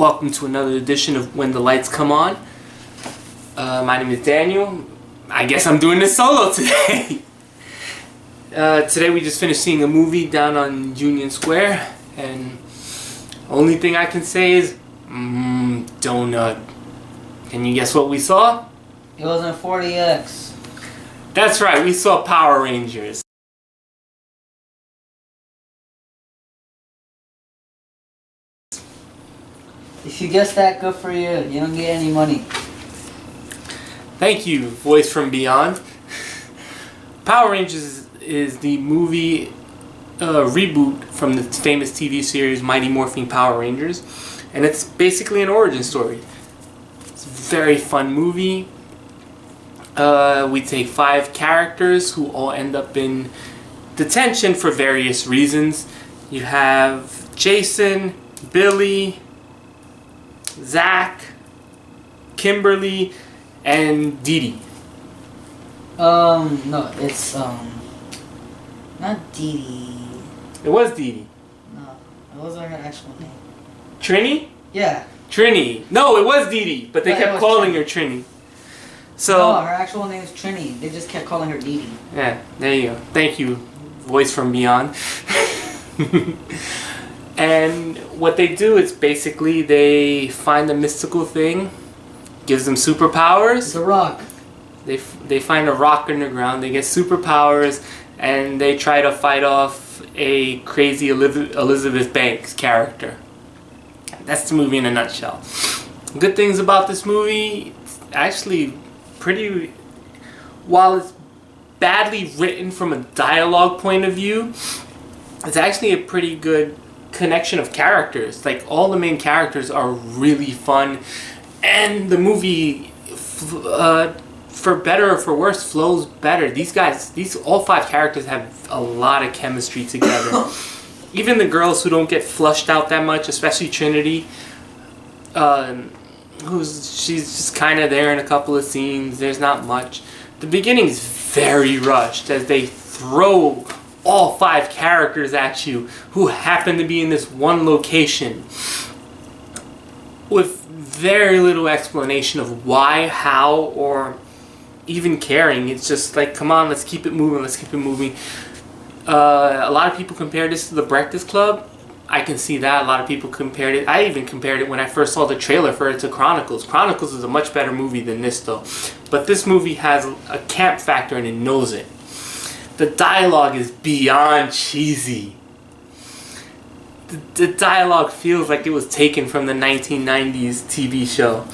Welcome to another edition of When the Lights Come On. My name is Daniel. I guess I'm doing this solo today. Today we just finished seeing a movie down on Union Square, and only thing I can say is, donut. Can you guess what we saw? It was in 40X. That's right, we saw Power Rangers. If you guessed that, good for you. You don't get any money. Thank you, voice from beyond. Power Rangers is the movie reboot from the famous TV series Mighty Morphin Power Rangers, and it's basically an origin story. It's a very fun movie. We take 5 characters who all end up in detention for various reasons. You have Jason, Billy, Zach, Kimberly, and Dee Dee. No, it's, not Dee Dee. It was Dee Dee. No, it wasn't her actual name. Trini? Yeah. Trini. No, it was Dee Dee, but they kept calling her Trini. So, no, her actual name is Trini. They just kept calling her Dee Dee. Yeah, there you go. Thank you, voice from beyond. And what they do is basically they find a mystical thing, gives them superpowers. It's a rock. They find a rock in the ground, they get superpowers, and they try to fight off a crazy Elizabeth Banks character. That's the movie in a nutshell. Good things about this movie, it's actually pretty, while it's badly written from a dialogue point of view, it's actually a pretty good connection of characters. Like, all the main characters are really fun, and the movie, for better or for worse, flows better. All 5 characters have a lot of chemistry together. Even the girls who don't get flushed out that much, especially Trinity, she's just kind of there in a couple of scenes. There's not much. The beginning is very rushed as they throw all 5 characters at you who happen to be in this one location with very little explanation of why, how, or even caring. It's just like, come on, let's keep it moving, let's keep it moving. A lot of people compare this to The Breakfast Club. I can see that. A lot of people compared it. I even compared it when I first saw the trailer for it to Chronicles. Chronicles is a much better movie than this, though. But this movie has a camp factor and it knows it. The dialogue is beyond cheesy. The dialogue feels like it was taken from the 1990s TV show.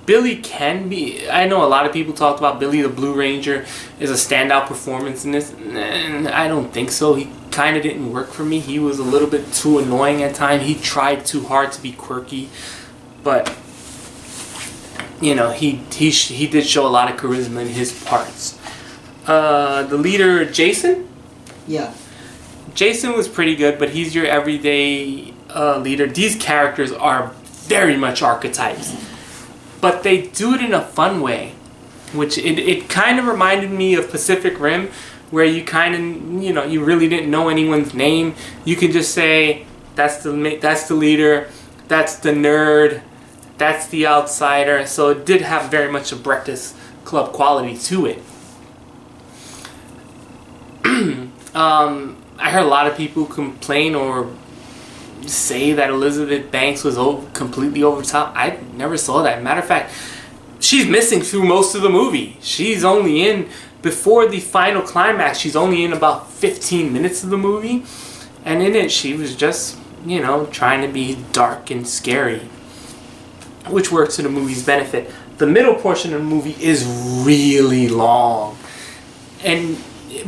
Billy can be... I know a lot of people talked about Billy the Blue Ranger is a standout performance in this. I don't think so. He kind of didn't work for me. He was a little bit too annoying at times. He tried too hard to be quirky. But, you know, he did show a lot of charisma in his parts. The leader, Jason? Yeah. Jason was pretty good, but he's your everyday leader. These characters are very much archetypes. But they do it in a fun way, which it kind of reminded me of Pacific Rim, where you kind of, you know, you really didn't know anyone's name. You could just say, that's the leader, that's the nerd, that's the outsider. So it did have very much a Breakfast Club quality to it. I heard a lot of people complain or say that Elizabeth Banks was completely over top. I never saw that. Matter of fact, she's missing through most of the movie. She's only in, before the final climax, she's only in about 15 minutes of the movie. And in it, she was just, you know, trying to be dark and scary, which works to the movie's benefit. The middle portion of the movie is really long, and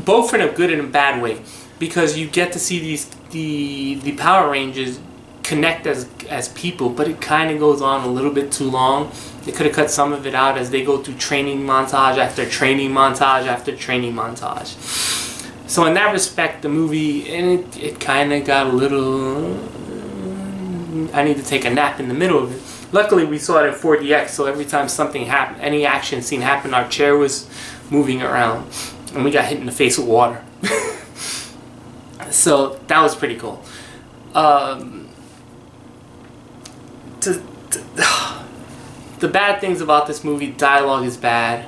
both in a good and a bad way, because you get to see the Power Rangers connect as people, but it kind of goes on a little bit too long. They could have cut some of it out as they go through training montage after training montage after training montage. So in that respect, the movie, and it kind of got a little... I need to take a nap in the middle of it. Luckily, we saw it in 4DX, so every time something happened, any action scene happened, our chair was moving around, and we got hit in the face with water. So that was pretty cool. to, the bad things about this movie, dialogue is bad.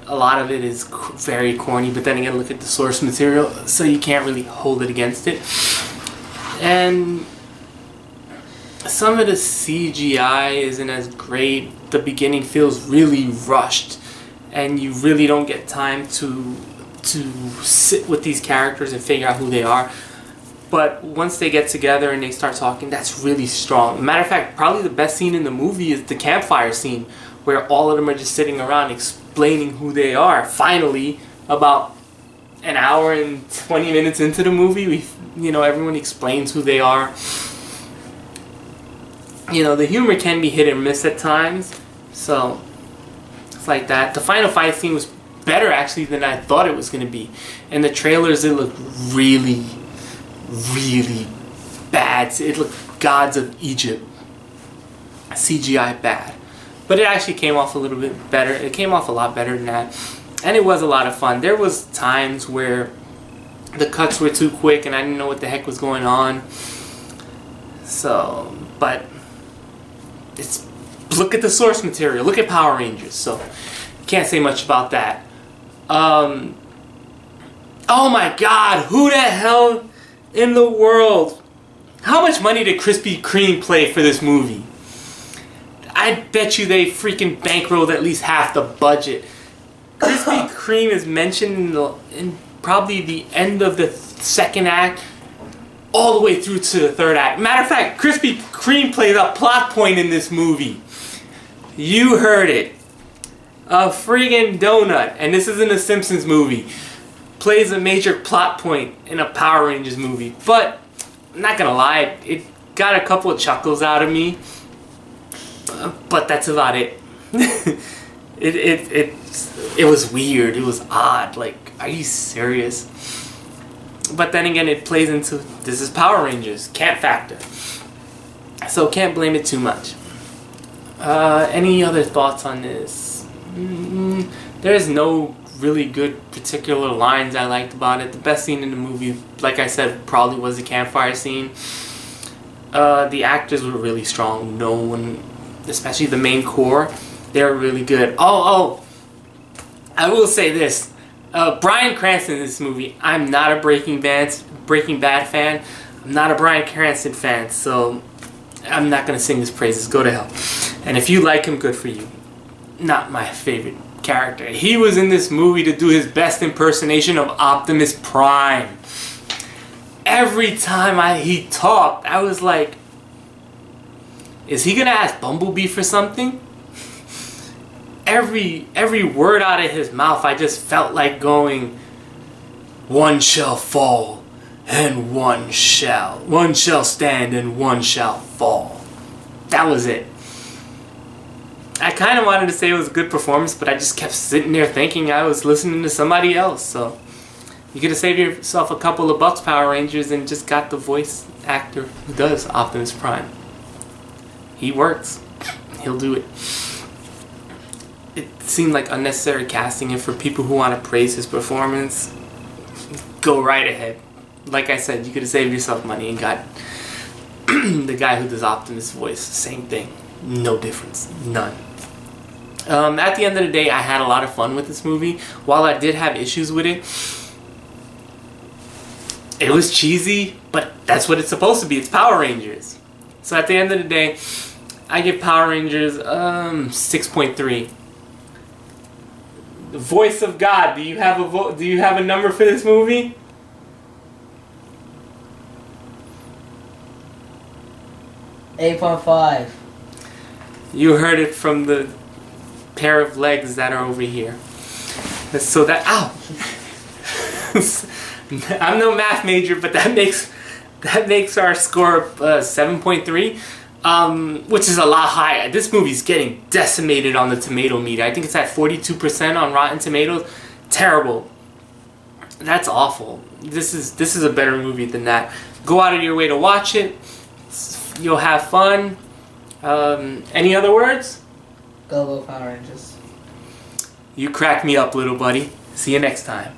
A lot of it is very corny, but then again, look at the source material, so you can't really hold it against it. And some of the CGI isn't as great. The beginning feels really rushed, and you really don't get time to sit with these characters and figure out who they are. But once they get together and they start talking, that's really strong. Matter of fact, probably the best scene in the movie is the campfire scene, where all of them are just sitting around explaining who they are. Finally, about an hour and 20 minutes into the movie, everyone explains who they are. The humor can be hit and miss at times, so it's like that. The final fight scene was better actually than I thought it was going to be. In the trailers, it looked really, really bad. It looked Gods of Egypt. CGI bad. But it actually came off a little bit better. It came off a lot better than that. And it was a lot of fun. There was times where the cuts were too quick and I didn't know what the heck was going on. So, but look at the source material. Look at Power Rangers. So, can't say much about that. Oh my God, who the hell in the world? How much money did Krispy Kreme play for this movie? I bet you they freaking bankrolled at least half the budget. Krispy Kreme is mentioned in probably the end of the second act, all the way through to the third act. Matter of fact, Krispy Kreme plays a plot point in this movie. You heard it. A friggin' donut, and this isn't a Simpsons movie, plays a major plot point in a Power Rangers movie. But I'm not gonna lie, it got a couple of chuckles out of me. But that's about it. It was weird. It was odd. Like, are you serious? But then again, it plays into this is Power Rangers, can't factor. So can't blame it too much. Any other thoughts on this? There's no really good particular lines I liked about it. The best scene in the movie, like I said, probably was the campfire scene. The actors were really strong. No one, especially the main core, they were really good. Oh, I will say this. Bryan Cranston in this movie, I'm not a Breaking Bad fan. I'm not a Bryan Cranston fan, so I'm not going to sing his praises. Go to hell. And if you like him, good for you. Not my favorite character. He was in this movie to do his best impersonation of Optimus Prime. Every time he talked, I was like, is he going to ask Bumblebee for something? Every word out of his mouth, I just felt like going, one shall fall and one shall stand and one shall fall. That was it. I kind of wanted to say it was a good performance, but I just kept sitting there thinking I was listening to somebody else. So you could have saved yourself a couple of bucks, Power Rangers, and just got the voice actor who does Optimus Prime. He works. He'll do it. It seemed like unnecessary casting, and for people who want to praise his performance, go right ahead. Like I said, you could have saved yourself money and got the guy who does Optimus' voice. Same thing. No difference. None. At the end of the day, I had a lot of fun with this movie. While I did have issues with it, it was cheesy, but that's what it's supposed to be. It's Power Rangers. So at the end of the day, I give Power Rangers 6.3. The voice of God. Do you have a number for this movie? $8.5. You heard it from the pair of legs that are over here. So that, ow! I'm no math major, but that makes our score 7.3, which is a lot higher. This movie's getting decimated on the tomato meter. I think it's at 42% on Rotten Tomatoes. Terrible. That's awful. This is a better movie than that. Go out of your way to watch it. You'll have fun. Any other words? Go Power Rangers. You crack me up, little buddy. See you next time.